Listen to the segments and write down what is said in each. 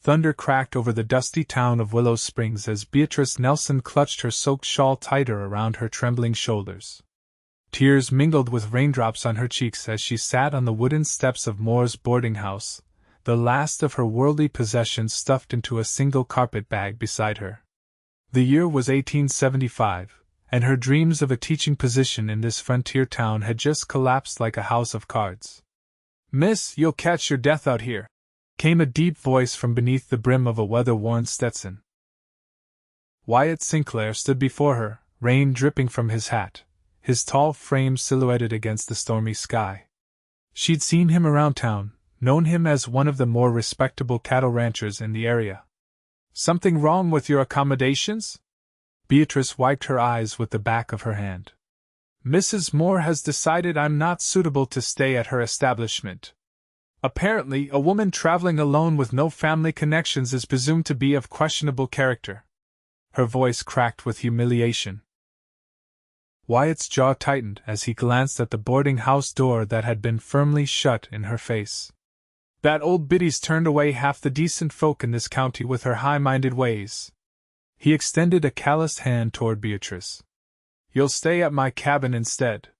Thunder cracked over the dusty town of Willow Springs as Beatrice Nelson clutched her soaked shawl tighter around her trembling shoulders. Tears mingled with raindrops on her cheeks as she sat on the wooden steps of Moore's boarding house, the last of her worldly possessions stuffed into a single carpet bag beside her. The year was 1875, and her dreams of a teaching position in this frontier town had just collapsed like a house of cards. "Miss, you'll catch your death out here," came a deep voice from beneath the brim of a weather-worn Stetson. Wyatt Sinclair stood before her, rain dripping from his hat, his tall frame silhouetted against the stormy sky. She'd seen him around town, known him as one of the more respectable cattle ranchers in the area. "Something wrong with your accommodations?" Beatrice wiped her eyes with the back of her hand. "Mrs. Moore has decided I'm not suitable to stay at her establishment. Apparently, a woman traveling alone with no family connections is presumed to be of questionable character." Her voice cracked with humiliation. Wyatt's jaw tightened as he glanced at the boarding house door that had been firmly shut in her face. "That old biddy's turned away half the decent folk in this county with her high-minded ways." He extended a calloused hand toward Beatrice. "You'll stay at my cabin instead.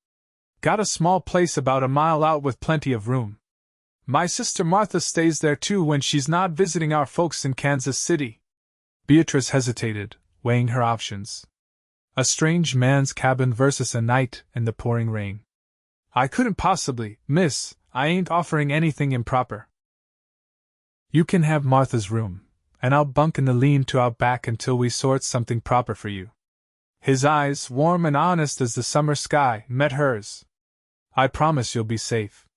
Got a small place about a mile out with plenty of room. My sister Martha stays there too when she's not visiting our folks in Kansas City." Beatrice hesitated, weighing her options. A strange man's cabin versus a night in the pouring rain. "I couldn't possibly, miss. I ain't offering anything improper." "You can have Martha's room, and I'll bunk in the lean-to out back until we sort something proper for you." His eyes, warm and honest as the summer sky, met hers. "I promise you'll be safe."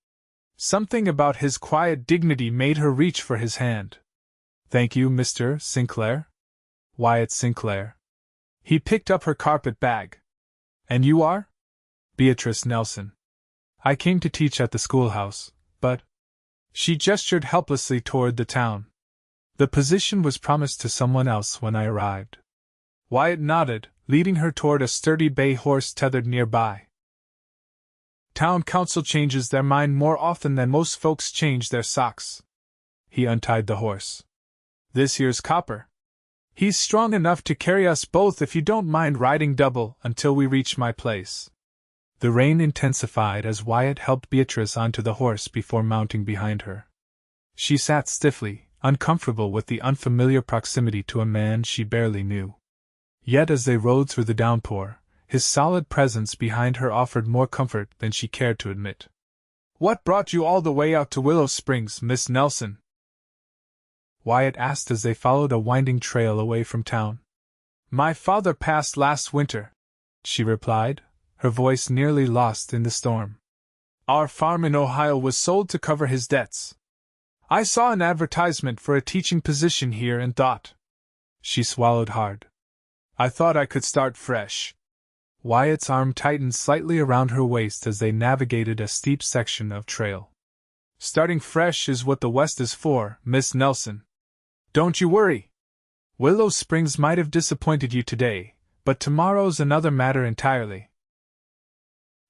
Something about his quiet dignity made her reach for his hand. "Thank you, Mr. Sinclair." "Wyatt Sinclair." He picked up her carpet bag. "And you are?" "Beatrice Nelson. I came to teach at the schoolhouse, but—" She gestured helplessly toward the town. "The position was promised to someone else when I arrived." Wyatt nodded, leading her toward a sturdy bay horse tethered nearby. "Town council changes their mind more often than most folks change their socks." He untied the horse. "This here's Copper. He's strong enough to carry us both if you don't mind riding double until we reach my place." The rain intensified as Wyatt helped Beatrice onto the horse before mounting behind her. She sat stiffly, uncomfortable with the unfamiliar proximity to a man she barely knew. Yet as they rode through the downpour, his solid presence behind her offered more comfort than she cared to admit. "What brought you all the way out to Willow Springs, Miss Nelson?" Wyatt asked as they followed a winding trail away from town. "My father passed last winter," she replied, her voice nearly lost in the storm. "Our farm in Ohio was sold to cover his debts. I saw an advertisement for a teaching position here and thought—" She swallowed hard. "I thought I could start fresh." Wyatt's arm tightened slightly around her waist as they navigated a steep section of trail. "Starting fresh is what the West is for, Miss Nelson. Don't you worry. Willow Springs might have disappointed you today, but tomorrow's another matter entirely."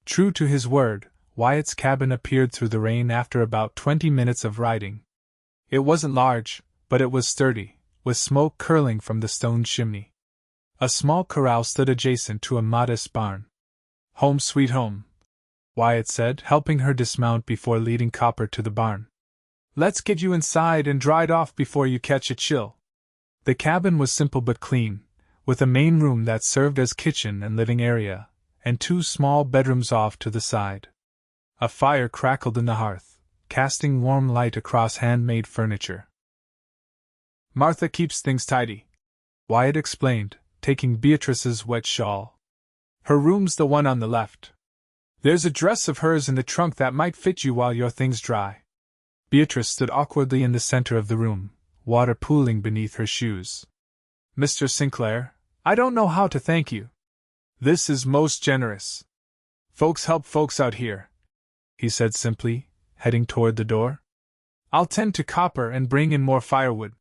True to his word, Wyatt's cabin appeared through the rain after about 20 minutes of riding. It wasn't large, but it was sturdy, with smoke curling from the stone chimney. A small corral stood adjacent to a modest barn. "Home sweet home," Wyatt said, helping her dismount before leading Copper to the barn. "Let's get you inside and dried off before you catch a chill." The cabin was simple but clean, with a main room that served as kitchen and living area, and 2 small bedrooms off to the side. A fire crackled in the hearth, casting warm light across handmade furniture. "Martha keeps things tidy," Wyatt explained, taking Beatrice's wet shawl. "Her room's the one on the left. There's a dress of hers in the trunk that might fit you while your things dry." Beatrice stood awkwardly in the center of the room, water pooling beneath her shoes. "Mr. Sinclair, I don't know how to thank you. This is most generous. Folks help folks out here," he said simply, heading toward the door. "I'll tend to Copper and bring in more firewood.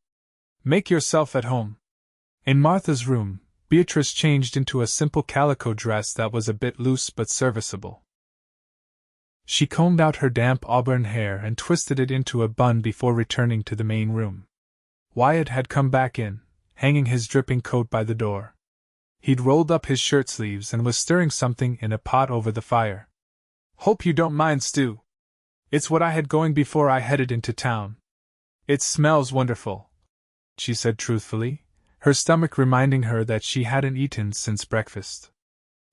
Make yourself at home." In Martha's room, Beatrice changed into a simple calico dress that was a bit loose but serviceable. She combed out her damp auburn hair and twisted it into a bun before returning to the main room. Wyatt had come back in, hanging his dripping coat by the door. He'd rolled up his shirt sleeves and was stirring something in a pot over the fire. "Hope you don't mind, Stu. It's what I had going before I headed into town. It smells wonderful," she said truthfully, her stomach reminding her that she hadn't eaten since breakfast.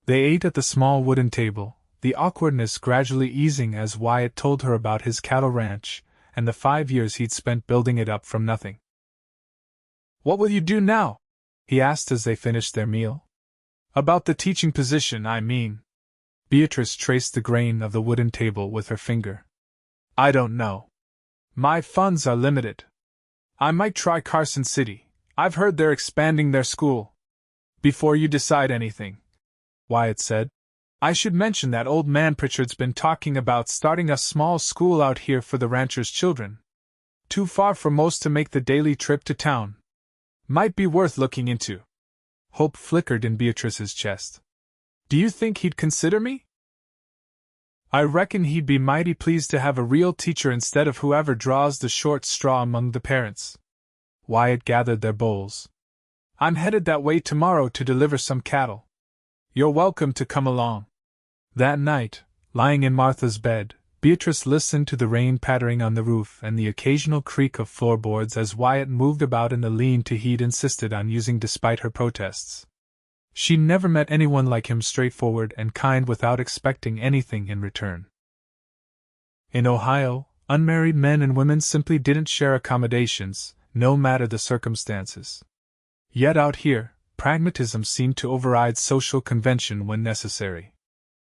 They ate at the small wooden table, the awkwardness gradually easing as Wyatt told her about his cattle ranch and the 5 years he'd spent building it up from nothing. "What will you do now?" he asked as they finished their meal. "About the teaching position, I mean." Beatrice traced the grain of the wooden table with her finger. "I don't know. My funds are limited. I might try Carson City. I've heard they're expanding their school." "Before you decide anything," Wyatt said, "I should mention that old man Pritchard's been talking about starting a small school out here for the ranchers' children. Too far for most to make the daily trip to town. Might be worth looking into." Hope flickered in Beatrice's chest. "Do you think he'd consider me?" "I reckon he'd be mighty pleased to have a real teacher instead of whoever draws the short straw among the parents." Wyatt gathered their bowls. "I'm headed that way tomorrow to deliver some cattle. You're welcome to come along." That night, lying in Martha's bed, Beatrice listened to the rain pattering on the roof and the occasional creak of floorboards as Wyatt moved about in the lean-to he'd insisted on using despite her protests. She never met anyone like him, straightforward and kind without expecting anything in return. In Ohio, unmarried men and women simply didn't share accommodations, no matter the circumstances. Yet out here, pragmatism seemed to override social convention when necessary.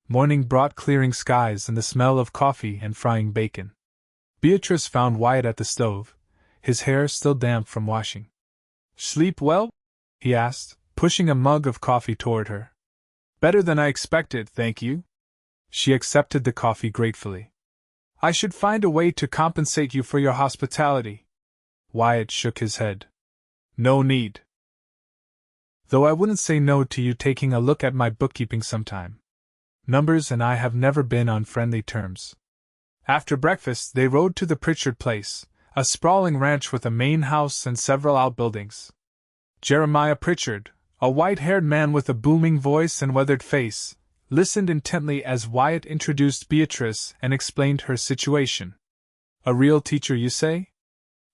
Morning brought clearing skies and the smell of coffee and frying bacon. Beatrice found Wyatt at the stove, his hair still damp from washing. "Sleep well?" he asked, pushing a mug of coffee toward her. "Better than I expected, thank you." She accepted the coffee gratefully. "I should find a way to compensate you for your hospitality." Wyatt shook his head. "No need. Though I wouldn't say no to you taking a look at my bookkeeping sometime. Numbers and I have never been on friendly terms." After breakfast, they rode to the Pritchard place, a sprawling ranch with a main house and several outbuildings. Jeremiah Pritchard, a white-haired man with a booming voice and weathered face, listened intently as Wyatt introduced Beatrice and explained her situation. "A real teacher, you say?"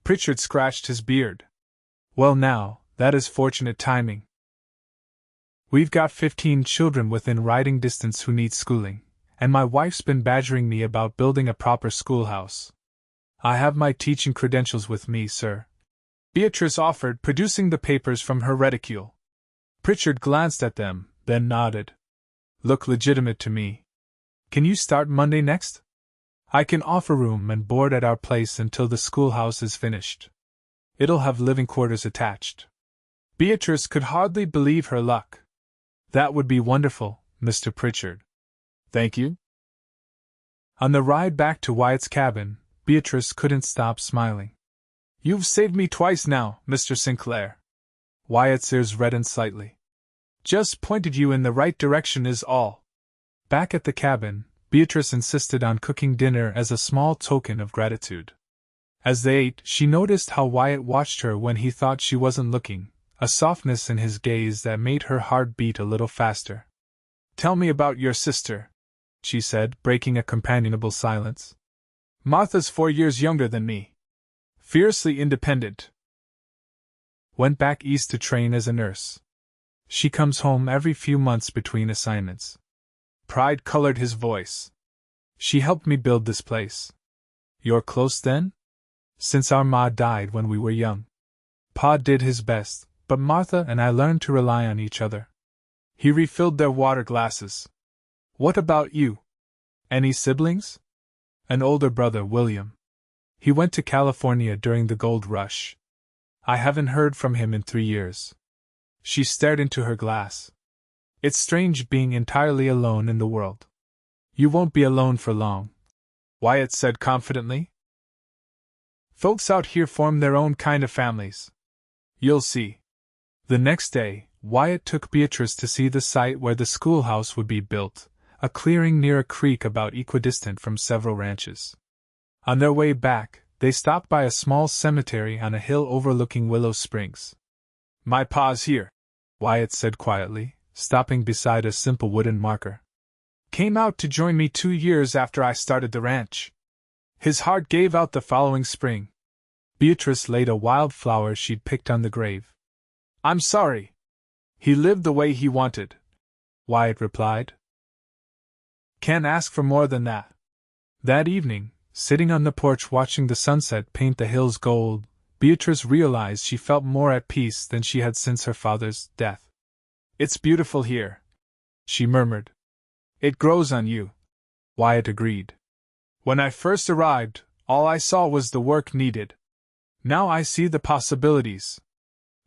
Pritchard scratched his beard. "Well now, that is fortunate timing. We've got 15 children within riding distance who need schooling, and my wife's been badgering me about building a proper schoolhouse. I have my teaching credentials with me, sir," Beatrice offered, producing the papers from her reticule. Pritchard glanced at them, then nodded. "Look legitimate to me. Can you start Monday next? I can offer room and board at our place until the schoolhouse is finished. It'll have living quarters attached." Beatrice could hardly believe her luck. "That would be wonderful, Mr. Pritchard. Thank you." On the ride back to Wyatt's cabin, Beatrice couldn't stop smiling. "You've saved me twice now, Mr. Sinclair." Wyatt's ears reddened slightly. "Just pointed you in the right direction is all." Back at the cabin, Beatrice insisted on cooking dinner as a small token of gratitude. As they ate, she noticed how Wyatt watched her when he thought she wasn't looking, a softness in his gaze that made her heart beat a little faster. "Tell me about your sister," she said, breaking a companionable silence. "Martha's 4 years younger than me. Fiercely independent. Went back east to train as a nurse. She comes home every few months between assignments." Pride colored his voice. "She helped me build this place." "You're close then?" "Since our ma died when we were young. Pa did his best, but Martha and I learned to rely on each other." He refilled their water glasses. "What about you? Any siblings?" "An older brother, William. He went to California during the gold rush. I haven't heard from him in 3 years." She stared into her glass. "It's strange being entirely alone in the world." "You won't be alone for long," Wyatt said confidently. "Folks out here form their own kind of families. You'll see." The next day, Wyatt took Beatrice to see the site where the schoolhouse would be built, a clearing near a creek about equidistant from several ranches. On their way back, They stopped by a small cemetery on a hill overlooking Willow Springs. "My pa's here," Wyatt said quietly, stopping beside a simple wooden marker. "Came out to join me 2 years after I started the ranch. His heart gave out the following spring." Beatrice laid a wild flower she'd picked on the grave. "I'm sorry. He lived the way he wanted," Wyatt replied. "Can't ask for more than that." That evening, sitting on the porch watching the sunset paint the hills gold, Beatrice realized she felt more at peace than she had since her father's death. "It's beautiful here," she murmured. "It grows on you," Wyatt agreed. "When I first arrived, all I saw was the work needed. Now I see the possibilities."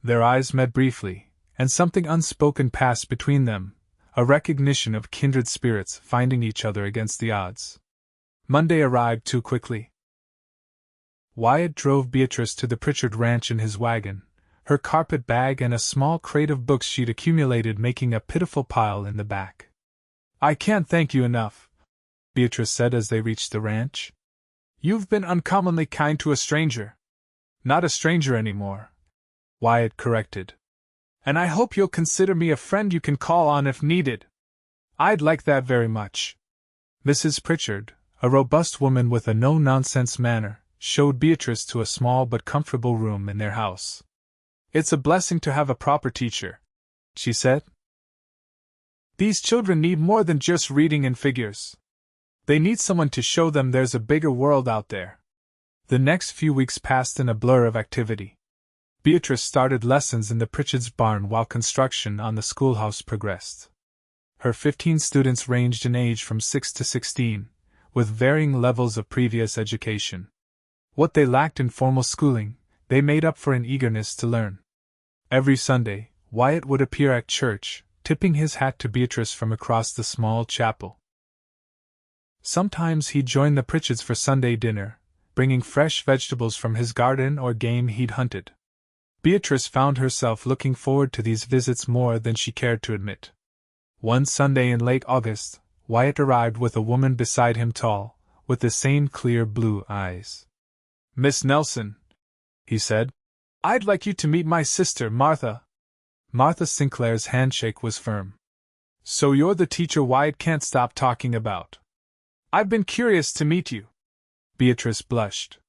Their eyes met briefly, and something unspoken passed between them, a recognition of kindred spirits finding each other against the odds. Monday arrived too quickly. Wyatt drove Beatrice to the Pritchard ranch in his wagon, her carpet bag and a small crate of books she'd accumulated making a pitiful pile in the back. "I can't thank you enough," Beatrice said as they reached the ranch. "You've been uncommonly kind to a stranger." "Not a stranger anymore," Wyatt corrected. "And I hope you'll consider me a friend you can call on if needed." "I'd like that very much." Mrs. Pritchard, a robust woman with a no-nonsense manner, showed Beatrice to a small but comfortable room in their house. "It's a blessing to have a proper teacher," she said. "These children need more than just reading and figures. They need someone to show them there's a bigger world out there." The next few weeks passed in a blur of activity. Beatrice started lessons in the Pritchard's barn while construction on the schoolhouse progressed. Her 15 students ranged in age from 6 to 16, with varying levels of previous education. What they lacked in formal schooling, they made up for in eagerness to learn. Every Sunday, Wyatt would appear at church, tipping his hat to Beatrice from across the small chapel. Sometimes he'd join the Pritchards for Sunday dinner, bringing fresh vegetables from his garden or game he'd hunted. Beatrice found herself looking forward to these visits more than she cared to admit. One Sunday in late August, Wyatt arrived with a woman beside him tall, with the same clear blue eyes. "Miss Nelson," he said, "I'd like you to meet my sister, Martha." Martha Sinclair's handshake was firm. "So you're the teacher Wyatt can't stop talking about. I've been curious to meet you." Beatrice blushed.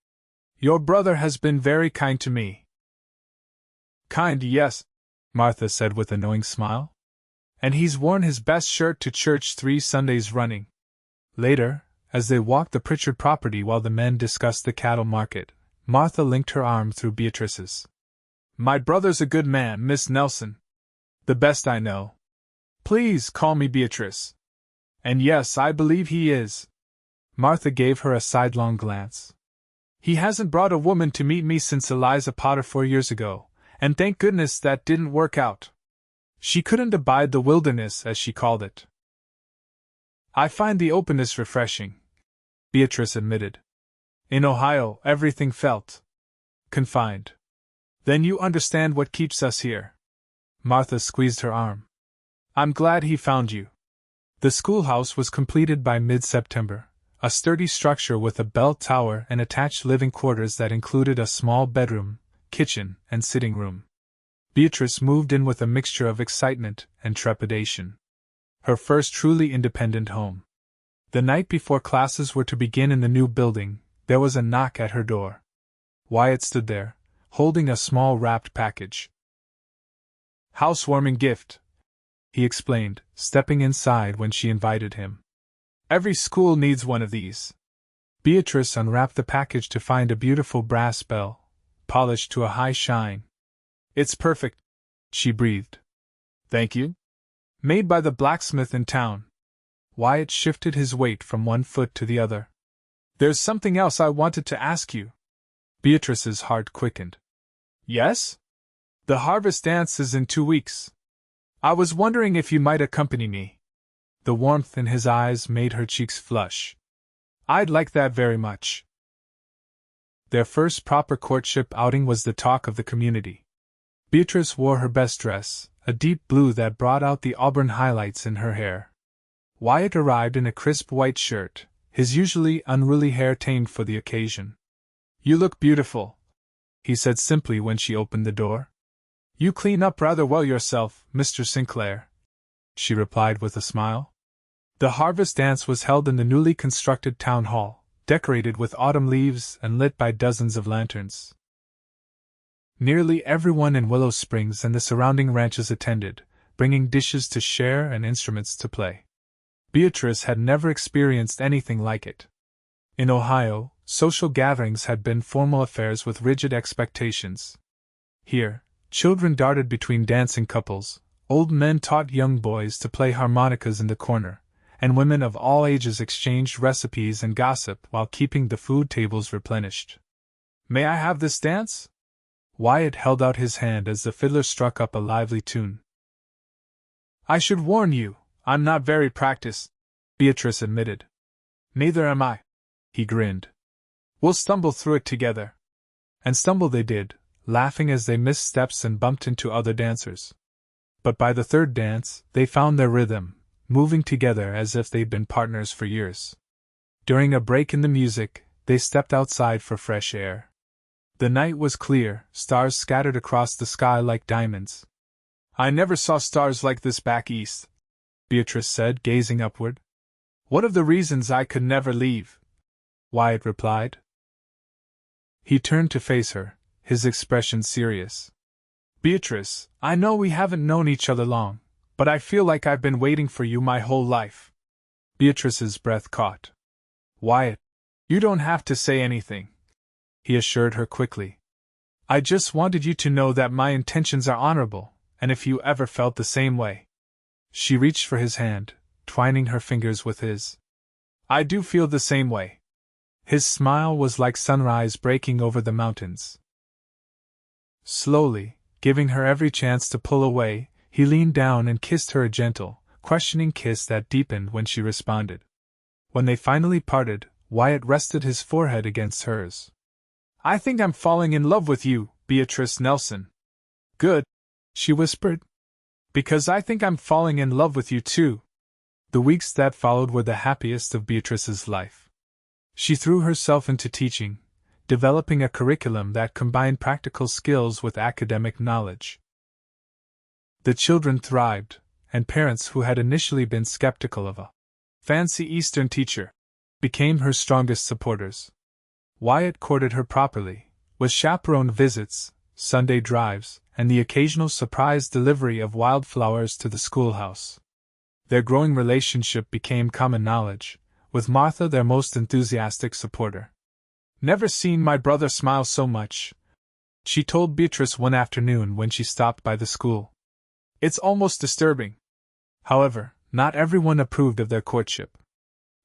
"Your brother has been very kind to me." "Kind, yes," Martha said with a knowing smile. "And he's worn his best shirt to church 3 Sundays running." Later, as they walked the Pritchard property while the men discussed the cattle market, Martha linked her arm through Beatrice's. "My brother's a good man, Miss Nelson. The best I know. Please call me Beatrice." "And yes, I believe he is." Martha gave her a sidelong glance. "He hasn't brought a woman to meet me since Eliza Potter 4 years ago, and thank goodness that didn't work out. She couldn't abide the wilderness, as she called it." "I find the openness refreshing," Beatrice admitted. "In Ohio, everything felt confined." "Then you understand what keeps us here." Martha squeezed her arm. "I'm glad he found you." The schoolhouse was completed by mid-September, a sturdy structure with a bell tower and attached living quarters that included a small bedroom, kitchen, and sitting room. Beatrice moved in with a mixture of excitement and trepidation. Her first truly independent home. The night before classes were to begin in the new building, there was a knock at her door. Wyatt stood there, holding a small wrapped package. "Housewarming gift," he explained, stepping inside when she invited him. "Every school needs one of these." Beatrice unwrapped the package to find a beautiful brass bell, polished to a high shine. "It's perfect," she breathed. "Thank you." "Made by the blacksmith in town." Wyatt shifted his weight from one foot to the other. "There's something else I wanted to ask you." Beatrice's heart quickened. "Yes? The harvest dance is in 2 weeks. I was wondering if you might accompany me." The warmth in his eyes made her cheeks flush. "I'd like that very much." Their first proper courtship outing was the talk of the community. Beatrice wore her best dress, a deep blue that brought out the auburn highlights in her hair. Wyatt arrived in a crisp white shirt, his usually unruly hair tamed for the occasion. You look beautiful, he said simply when she opened the door. You clean up rather well yourself, Mr. Sinclair, she replied with a smile. The harvest dance was held in the newly constructed town hall, decorated with autumn leaves and lit by dozens of lanterns. Nearly everyone in Willow Springs and the surrounding ranches attended, bringing dishes to share and instruments to play. Beatrice had never experienced anything like it. In Ohio, social gatherings had been formal affairs with rigid expectations. Here, children darted between dancing couples, old men taught young boys to play harmonicas in the corner, and women of all ages exchanged recipes and gossip while keeping the food tables replenished. May I have this dance? Wyatt held out his hand as the fiddler struck up a lively tune. I should warn you, I'm not very practiced, Beatrice admitted. Neither am I, he grinned. We'll stumble through it together. And stumble they did, laughing as they missed steps and bumped into other dancers. But by the third dance, they found their rhythm, moving together as if they'd been partners for years. During a break in the music, they stepped outside for fresh air. The night was clear, stars scattered across the sky like diamonds. I never saw stars like this back east, Beatrice said, gazing upward. One of the reasons I could never leave, Wyatt replied. He turned to face her, his expression serious. Beatrice, I know we haven't known each other long, but I feel like I've been waiting for you my whole life. Beatrice's breath caught. Wyatt, you don't have to say anything, he assured her quickly. I just wanted you to know that my intentions are honorable, and if you ever felt the same way. She reached for his hand, twining her fingers with his. I do feel the same way. His smile was like sunrise breaking over the mountains. Slowly, giving her every chance to pull away, he leaned down and kissed her a gentle, questioning kiss that deepened when she responded. When they finally parted, Wyatt rested his forehead against hers. I think I'm falling in love with you, Beatrice Nelson. Good, she whispered. Because I think I'm falling in love with you too. The weeks that followed were the happiest of Beatrice's life. She threw herself into teaching, developing a curriculum that combined practical skills with academic knowledge. The children thrived, and parents who had initially been skeptical of a fancy Eastern teacher became her strongest supporters. Wyatt courted her properly, with chaperoned visits, Sunday drives, and the occasional surprise delivery of wildflowers to the schoolhouse. Their growing relationship became common knowledge, with Martha their most enthusiastic supporter. Never seen my brother smile so much, she told Beatrice one afternoon when she stopped by the school. It's almost disturbing. However, not everyone approved of their courtship.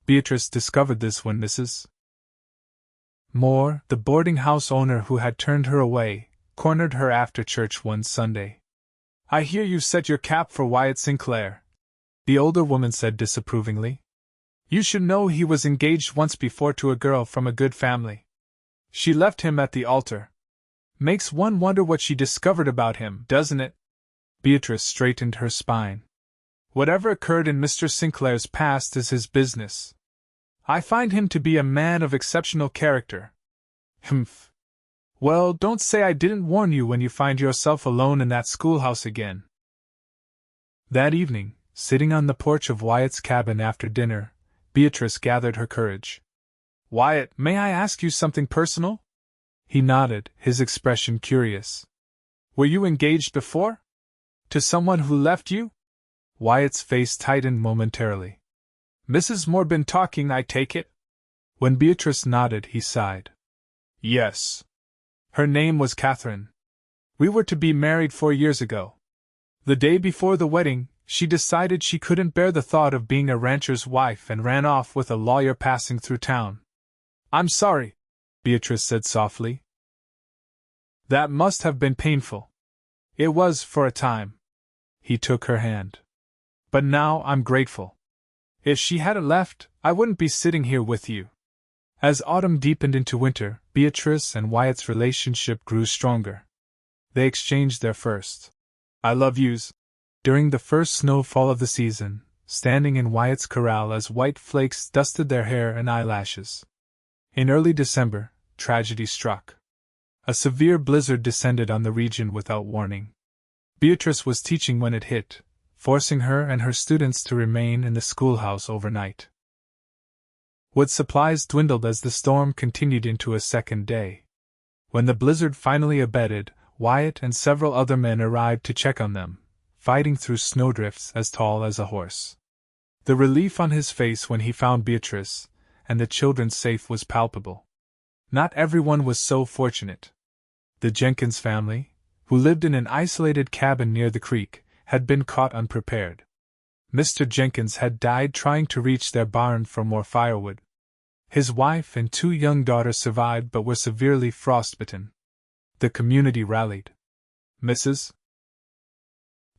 Beatrice discovered this when Mrs. Moore, the boarding house owner who had turned her away, cornered her after church one Sunday. I hear you set your cap for Wyatt Sinclair, the older woman said disapprovingly. You should know he was engaged once before to a girl from a good family. She left him at the altar. Makes one wonder what she discovered about him, doesn't it? Beatrice straightened her spine. Whatever occurred in Mr. Sinclair's past is his business. I find him to be a man of exceptional character. Humph. Well, don't say I didn't warn you when you find yourself alone in that schoolhouse again. That evening, sitting on the porch of Wyatt's cabin after dinner, Beatrice gathered her courage. Wyatt, may I ask you something personal? He nodded, his expression curious. Were you engaged before? To someone who left you? Wyatt's face tightened momentarily. Mrs. Moore been talking, I take it? When Beatrice nodded, he sighed. Yes. Her name was Catherine. We were to be married 4 years ago. The day before the wedding, she decided she couldn't bear the thought of being a rancher's wife and ran off with a lawyer passing through town. I'm sorry, Beatrice said softly. That must have been painful. It was for a time. He took her hand. But now I'm grateful. If she hadn't left, I wouldn't be sitting here with you. As autumn deepened into winter, Beatrice and Wyatt's relationship grew stronger. They exchanged their first I love yous during the first snowfall of the season, standing in Wyatt's corral as white flakes dusted their hair and eyelashes. In early December, tragedy struck. A severe blizzard descended on the region without warning. Beatrice was teaching when it hit, forcing her and her students to remain in the schoolhouse overnight. Wood supplies dwindled as the storm continued into a second day. When the blizzard finally abated, Wyatt and several other men arrived to check on them, fighting through snowdrifts as tall as a horse. The relief on his face when he found Beatrice and the children safe was palpable. Not everyone was so fortunate. The Jenkins family, who lived in an isolated cabin near the creek, had been caught unprepared. Mr. Jenkins had died trying to reach their barn for more firewood. His wife and 2 young daughters survived but were severely frostbitten. The community rallied. Mrs.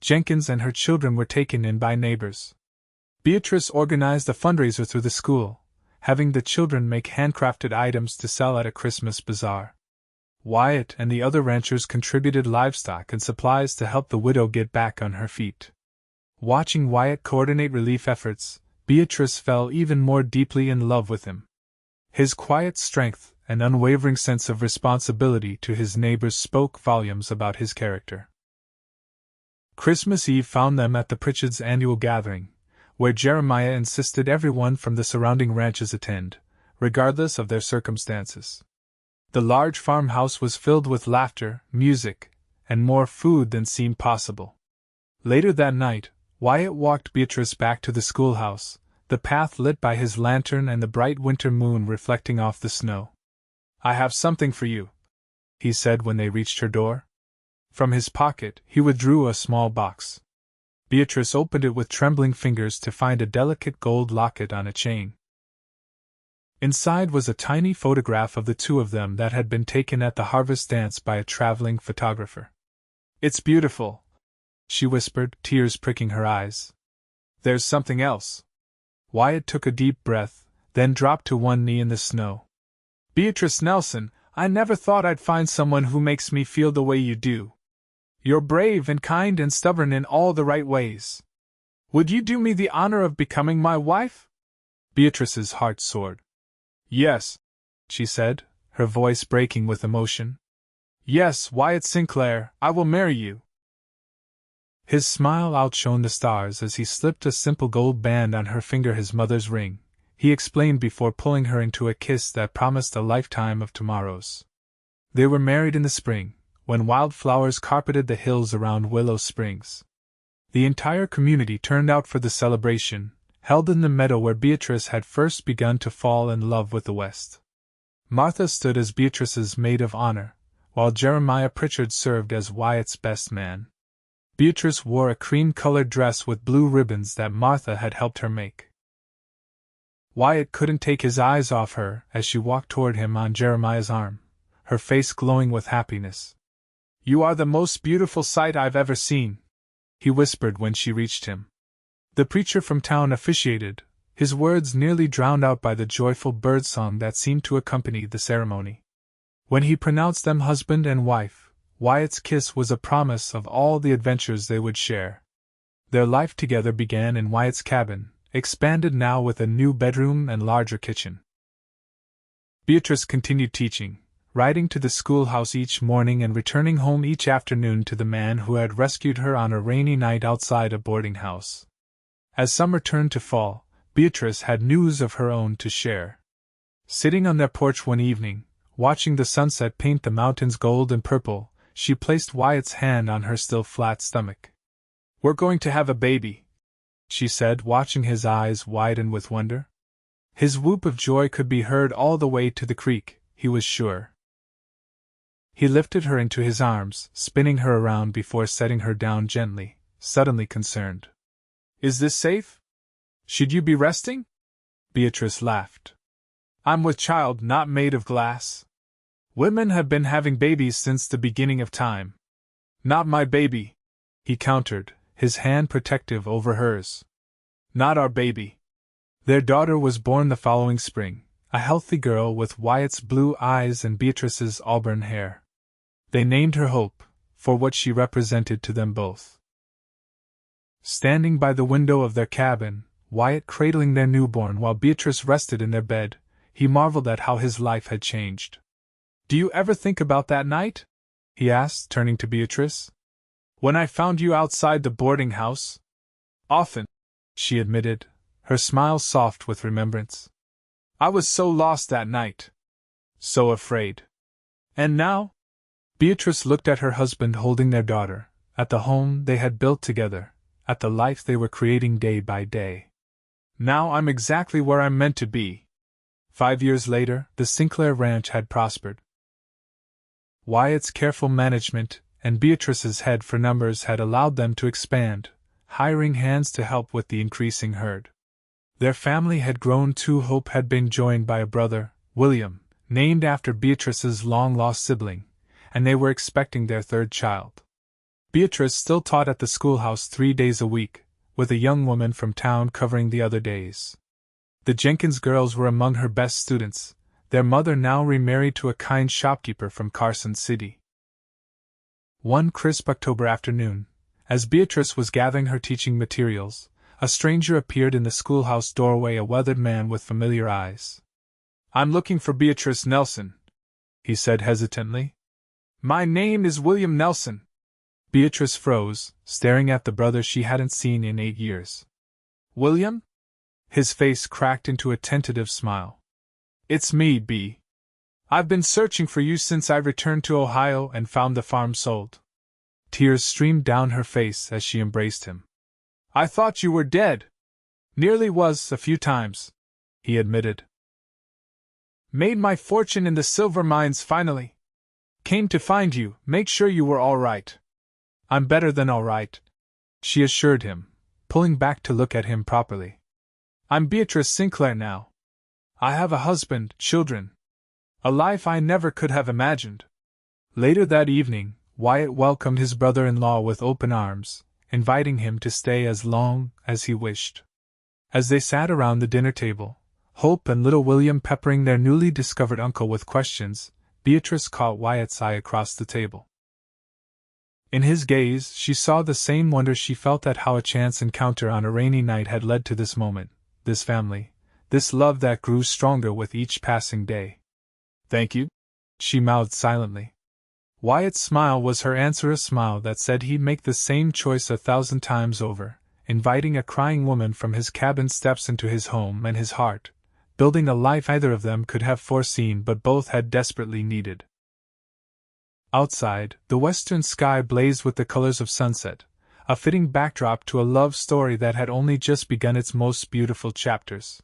Jenkins and her children were taken in by neighbors. Beatrice organized a fundraiser through the school, having the children make handcrafted items to sell at a Christmas bazaar. Wyatt and the other ranchers contributed livestock and supplies to help the widow get back on her feet. Watching Wyatt coordinate relief efforts, Beatrice fell even more deeply in love with him. His quiet strength and unwavering sense of responsibility to his neighbors spoke volumes about his character. Christmas Eve found them at the Pritchard's annual gathering, where Jeremiah insisted everyone from the surrounding ranches attend, regardless of their circumstances. The large farmhouse was filled with laughter, music, and more food than seemed possible. Later that night, Wyatt walked Beatrice back to the schoolhouse, the path lit by his lantern and the bright winter moon reflecting off the snow. "I have something for you," he said when they reached her door. From his pocket, he withdrew a small box. Beatrice opened it with trembling fingers to find a delicate gold locket on a chain. Inside was a tiny photograph of the 2 of them that had been taken at the harvest dance by a traveling photographer. "It's beautiful," she whispered, tears pricking her eyes. "There's something else." Wyatt took a deep breath, then dropped to one knee in the snow. "Beatrice Nelson, I never thought I'd find someone who makes me feel the way you do. You're brave and kind and stubborn in all the right ways. Would you do me the honor of becoming my wife?" Beatrice's heart soared. "Yes," she said, her voice breaking with emotion. "Yes, Wyatt Sinclair, I will marry you." His smile outshone the stars as he slipped a simple gold band on her finger, his mother's ring, he explained before pulling her into a kiss that promised a lifetime of tomorrows. They were married in the spring, when wildflowers carpeted the hills around Willow Springs. The entire community turned out for the celebration, held in the meadow where Beatrice had first begun to fall in love with the West. Martha stood as Beatrice's maid of honor, while Jeremiah Pritchard served as Wyatt's best man. Beatrice wore a cream-colored dress with blue ribbons that Martha had helped her make. Wyatt couldn't take his eyes off her as she walked toward him on Jeremiah's arm, her face glowing with happiness. "You are the most beautiful sight I've ever seen," he whispered when she reached him. The preacher from town officiated, his words nearly drowned out by the joyful birdsong that seemed to accompany the ceremony. When he pronounced them husband and wife, Wyatt's kiss was a promise of all the adventures they would share. Their life together began in Wyatt's cabin, expanded now with a new bedroom and larger kitchen. Beatrice continued teaching, riding to the schoolhouse each morning and returning home each afternoon to the man who had rescued her on a rainy night outside a boarding house. As summer turned to fall, Beatrice had news of her own to share. Sitting on their porch one evening, watching the sunset paint the mountains gold and purple, she placed Wyatt's hand on her still flat stomach. "We're going to have a baby," she said, watching his eyes widen with wonder. His whoop of joy could be heard all the way to the creek, he was sure. He lifted her into his arms, spinning her around before setting her down gently, suddenly concerned. "Is this safe? Should you be resting?" Beatrice laughed. "I'm with child, not made of glass. Women have been having babies since the beginning of time." "Not my baby," he countered, his hand protective over hers. "Not our baby." Their daughter was born the following spring, a healthy girl with Wyatt's blue eyes and Beatrice's auburn hair. They named her Hope, for what she represented to them both. Standing by the window of their cabin, Wyatt cradling their newborn while Beatrice rested in their bed, he marveled at how his life had changed. Do you ever think about that night? He asked, turning to Beatrice. When I found you outside the boarding house? Often, she admitted, her smile soft with remembrance. I was so lost that night. So afraid. And now? Beatrice looked at her husband holding their daughter, at the home they had built together, at the life they were creating day by day. Now I'm exactly where I'm meant to be. 5 years later, the Sinclair ranch had prospered. Wyatt's careful management and Beatrice's head for numbers had allowed them to expand, hiring hands to help with the increasing herd. Their family had grown too. Hope had been joined by a brother, William, named after Beatrice's long-lost sibling, and they were expecting their third child. Beatrice still taught at the schoolhouse 3 days a week, with a young woman from town covering the other days. The Jenkins girls were among her best students, their mother now remarried to a kind shopkeeper from Carson City. One crisp October afternoon, as Beatrice was gathering her teaching materials, a stranger appeared in the schoolhouse doorway, a weathered man with familiar eyes. I'm looking for Beatrice Nelson, he said hesitantly. My name is William Nelson. Beatrice froze, staring at the brother she hadn't seen in 8 years. William? His face cracked into a tentative smile. It's me, B. I've been searching for you since I returned to Ohio and found the farm sold. Tears streamed down her face as she embraced him. I thought you were dead. Nearly was, a few times, he admitted. Made my fortune in the silver mines finally. Came to find you, make sure you were all right. I'm better than all right, she assured him, pulling back to look at him properly. I'm Beatrice Sinclair now. I have a husband, children. A life I never could have imagined. Later that evening, Wyatt welcomed his brother-in-law with open arms, inviting him to stay as long as he wished. As they sat around the dinner table, Hope and little William peppering their newly discovered uncle with questions, Beatrice caught Wyatt's eye across the table. In his gaze, she saw the same wonder she felt at how a chance encounter on a rainy night had led to this moment, this family, this love that grew stronger with each passing day. Thank you, she mouthed silently. Wyatt's smile was her answer, a smile that said he'd make the same choice 1,000 times over, inviting a crying woman from his cabin steps into his home and his heart, building a life either of them could have foreseen but both had desperately needed. Outside, the western sky blazed with the colors of sunset, a fitting backdrop to a love story that had only just begun its most beautiful chapters.